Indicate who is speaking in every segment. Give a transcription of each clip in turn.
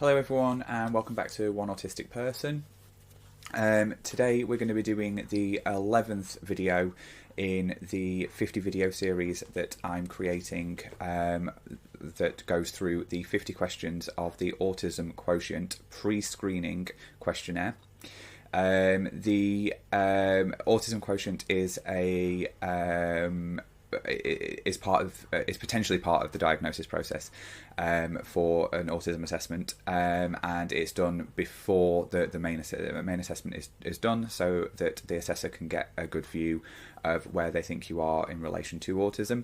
Speaker 1: Hello everyone and welcome back to One Autistic Person. Today we're going to be doing the 11th video in the 50 video series that I'm creating that goes through the 50 questions of the Autism Quotient pre-screening questionnaire. The Autism Quotient is is potentially part of the diagnosis process for an autism assessment, and it's done before the main assessment is done, so that the assessor can get a good view of where they think you are in relation to autism.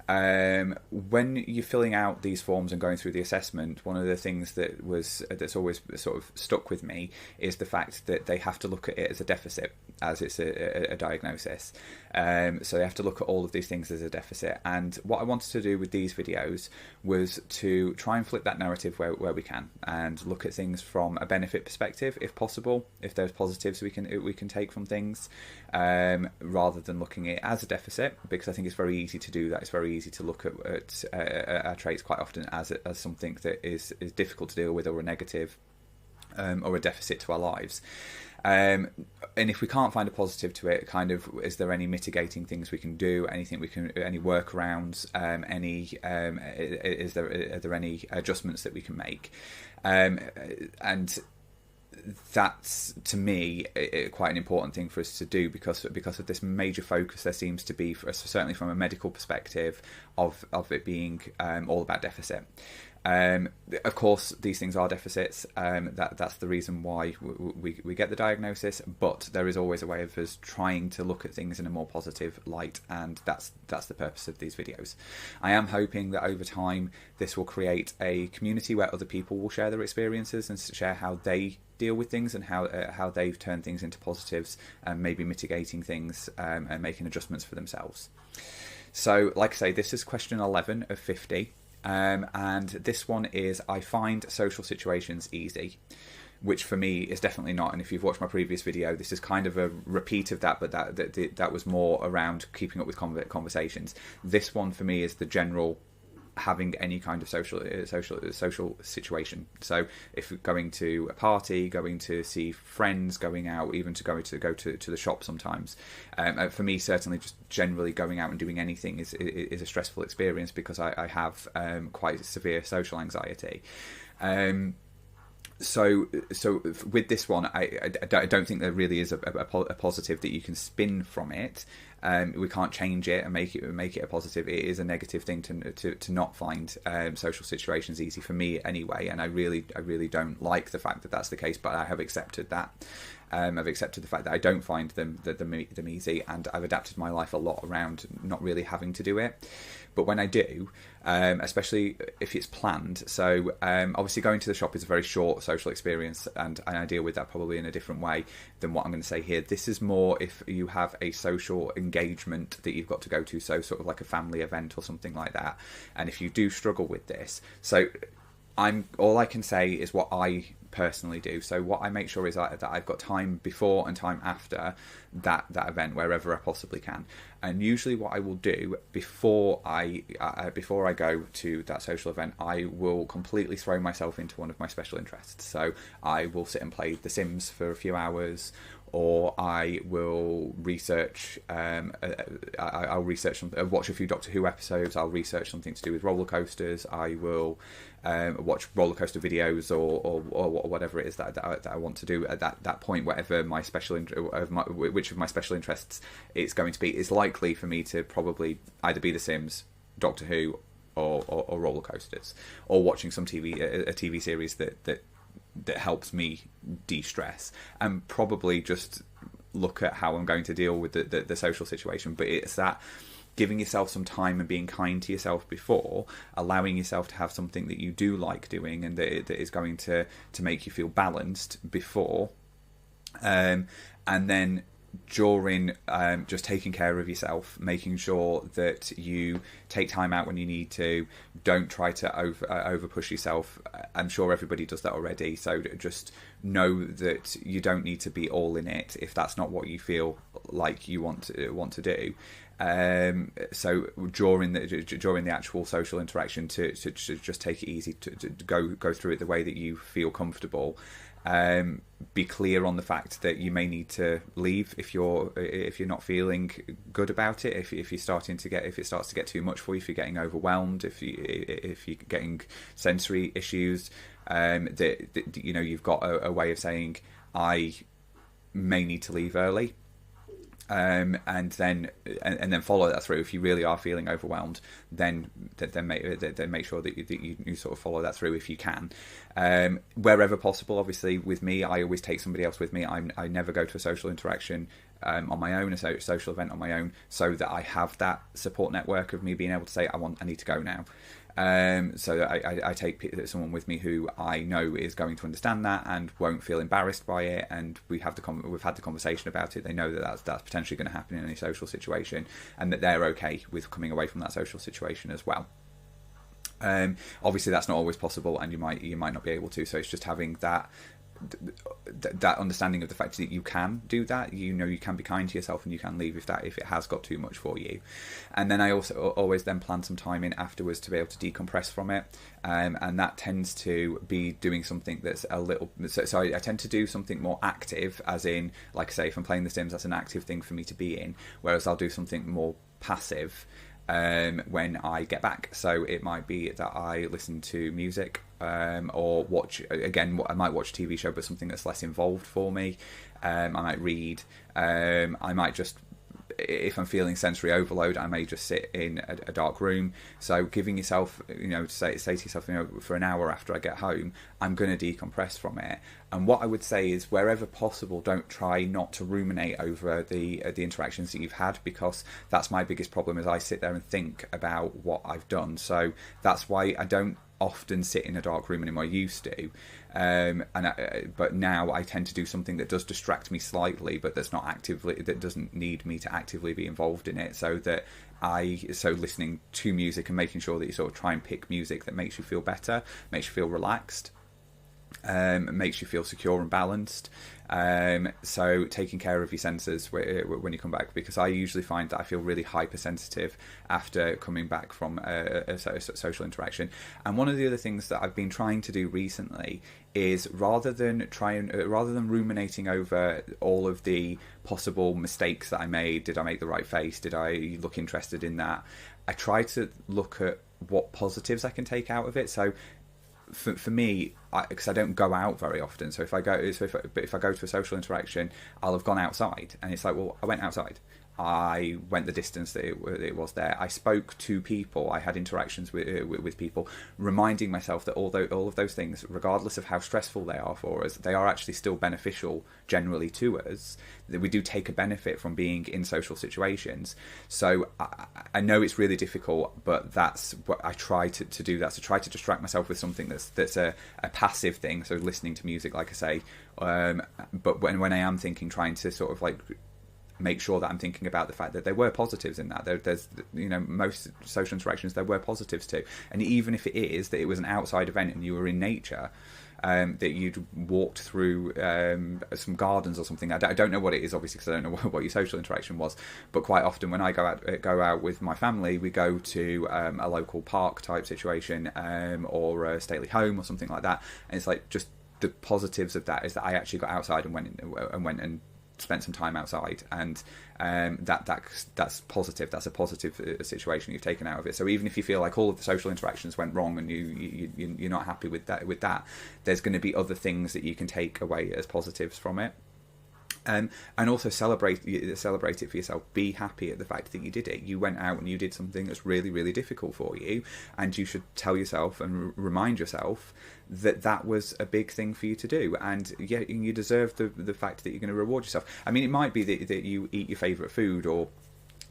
Speaker 1: When you're filling out these forms and going through the assessment, one of the things that's always sort of stuck with me is the fact that they have to look at it as a deficit, as it's a diagnosis. So they have to look at all of these things as a deficit. And what I wanted to do with these videos was to try and flip that narrative where we can, and look at things from a benefit perspective, if possible, if there's positives we can take from things, rather than looking at it as a deficit, because I think it's very easy to do that. It's very easy to look at our traits quite often as something that is difficult to deal with, or a negative, or a deficit to our lives. And if we can't find a positive to it, kind of, is there any mitigating things we can do? Any workarounds? Are there any adjustments that we can make? And that's, to me, quite an important thing for us to do, because of this major focus there seems to be, certainly from a medical perspective, of it being all about deficit. Of course, these things are deficits. That's the reason why we get the diagnosis. But there is always a way of us trying to look at things in a more positive light, and that's the purpose of these videos. I am hoping that over time this will create a community where other people will share their experiences and share how they deal with things, and how they've turned things into positives, and maybe mitigating things, and making adjustments for themselves. So, like I say, this is question 11 of 50. And this one is, I find social situations easy, which for me is definitely not. And if you've watched my previous video, this is kind of a repeat of that, but that was more around keeping up with conversations. This one for me is the general having any kind of social situation. So if going to a party, going to see friends, going out, even to go to the shop sometimes, for me, certainly just generally going out and doing anything is a stressful experience, because I have quite severe social anxiety. So with this one, I don't think there really is a positive that you can spin from it. We can't change it and make it a positive. It is a negative thing to not find social situations easy, for me anyway. And I really don't like the fact that that's the case. But I have accepted that. I've accepted the fact that I don't find them easy, and I've adapted my life a lot around not really having to do it. But when I do, especially if it's planned, so obviously going to the shop is a very short social experience, and I deal with that probably in a different way than what I'm going to say here. This is more if you have a social engagement that you've got to go to, so sort of like a family event or something like that. And if you do struggle with this, so all I can say is what I personally do. So what I make sure is that I've got time before and time after that event, wherever I possibly can. And usually what I will do before I go to that social event, I will completely throw myself into one of my special interests. So I will sit and play The Sims for a few hours, or I will research. I'll research something. Watch a few Doctor Who episodes. I'll research something to do with roller coasters. I will watch roller coaster videos, or whatever it is that I want to do at that point. Whatever my which of my special interests it's going to be, is likely for me to probably either be The Sims, Doctor Who, or roller coasters, or watching some a TV series that helps me de-stress, and probably just look at how I'm going to deal with the social situation. But it's that giving yourself some time and being kind to yourself before, allowing yourself to have something that you do like doing and that is going to make you feel balanced before, and then during, just taking care of yourself, making sure that you take time out when you need to. Don't try to over push yourself. I'm sure everybody does that already, so just know that you don't need to be all in it if that's not what you feel like you want to do. So during the actual social interaction, to just take it easy, to go through it the way that you feel comfortable. Be clear on the fact that you may need to leave if you're not feeling good about it. If it starts to get too much for you, if you're getting overwhelmed, if you're getting sensory issues, that you've got a way of saying, I may need to leave early. And then follow that through. If you really are feeling overwhelmed, then make sure that you sort of follow that through if you can. Wherever possible, obviously with me, I always take somebody else with me. I never go to a social interaction on my own, a social event on my own, so that I have that support network of me being able to say, I need to go now. So I take someone with me who I know is going to understand that and won't feel embarrassed by it, and we've had the conversation about it. They know that that's potentially going to happen in any social situation, and that they're okay with coming away from that social situation as well. Obviously that's not always possible, and you might not be able to, so it's just having that understanding of the fact that you can do that. You can be kind to yourself, and you can leave if it has got too much for you. And then I also always then plan some time in afterwards to be able to decompress from it, and that tends to be doing something that's a little, so I tend to do something more active, as in, like I say, if I'm playing The Sims, that's an active thing for me to be in, whereas I'll do something more passive when I get back. So it might be that I listen to music, or watch, again, I might watch a TV show, but something that's less involved for me. I might read. I might just, if I'm feeling sensory overload, I may just sit in a dark room. So giving yourself, say to yourself, for an hour after I get home, I'm going to decompress from it. And what I would say is, wherever possible, don't try not to ruminate over the interactions that you've had, because that's my biggest problem, is I sit there and think about what I've done. So that's why I don't often sit in a dark room anymore. I used to, but now I tend to do something that does distract me slightly, but that doesn't need me to actively be involved in it. So listening to music and making sure that you sort of try and pick music that makes you feel better, makes you feel relaxed, makes you feel secure and balanced. So taking care of your senses when you come back, because I usually find that I feel really hypersensitive after coming back from a social interaction. And one of the other things that I've been trying to do recently is, rather than ruminating over all of the possible mistakes that I made, did I make the right face, did I look interested in that, I try to look at what positives I can take out of it. So for me, because I don't go out very often, so if I go to a social interaction, I'll have gone outside, and it's like, well, I went outside, I went the distance that it was there, I spoke to people, I had interactions with people, reminding myself that although all of those things, regardless of how stressful they are for us, they are actually still beneficial generally to us, that we do take a benefit from being in social situations. So I know it's really difficult, but that's what I try to do. That's to try to distract myself with something that's a passive thing, so listening to music, like I say, but when I am thinking, trying to sort of like make sure that I'm thinking about the fact that there were positives in that. There's most social interactions, there were positives too. And even if it is that it was an outside event and you were in nature, that you'd walked through some gardens or something. I don't know what it is, obviously, because I don't know what your social interaction was. But quite often when I go out with my family, we go to a local park type situation, or a stately home or something like that. And it's like, just the positives of that is that I actually got outside and went and spent some time outside, and that's positive. That's a positive situation you've taken out of it. So even if you feel like all of the social interactions went wrong and you're not happy with that, there's going to be other things that you can take away as positives from it. And also celebrate it for yourself. Be happy at the fact that you did it. You went out and you did something that's really, really difficult for you, and you should tell yourself and remind yourself that was a big thing for you to do, and you deserve the fact that you're going to reward yourself. I mean, it might be that you eat your favourite food, or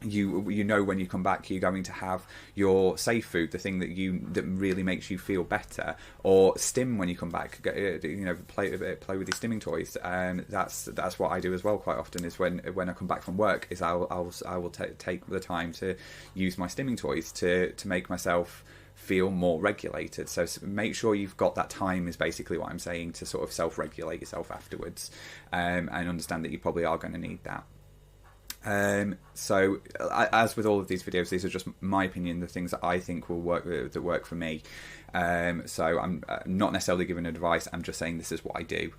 Speaker 1: you know when you come back you're going to have your safe food, the thing that really makes you feel better, or stim when you come back. Play with your stimming toys. That's what I do as well quite often. Is when I come back from work, is I will take the time to use my stimming toys to make myself feel more regulated. So make sure you've got that time, is basically what I'm saying, to sort of self-regulate yourself afterwards, and understand that you probably are going to need that. So as with all of these videos, these are just my opinion, the things that I think will work, that work for me. So I'm not necessarily giving advice, I'm just saying this is what I do.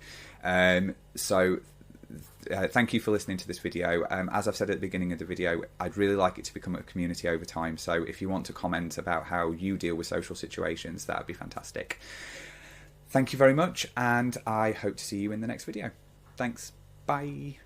Speaker 1: Thank you for listening to this video. As I've said at the beginning of the video, I'd really like it to become a community over time. So if you want to comment about how you deal with social situations, that would be fantastic. Thank you very much, and I hope to see you in the next video. Thanks. Bye.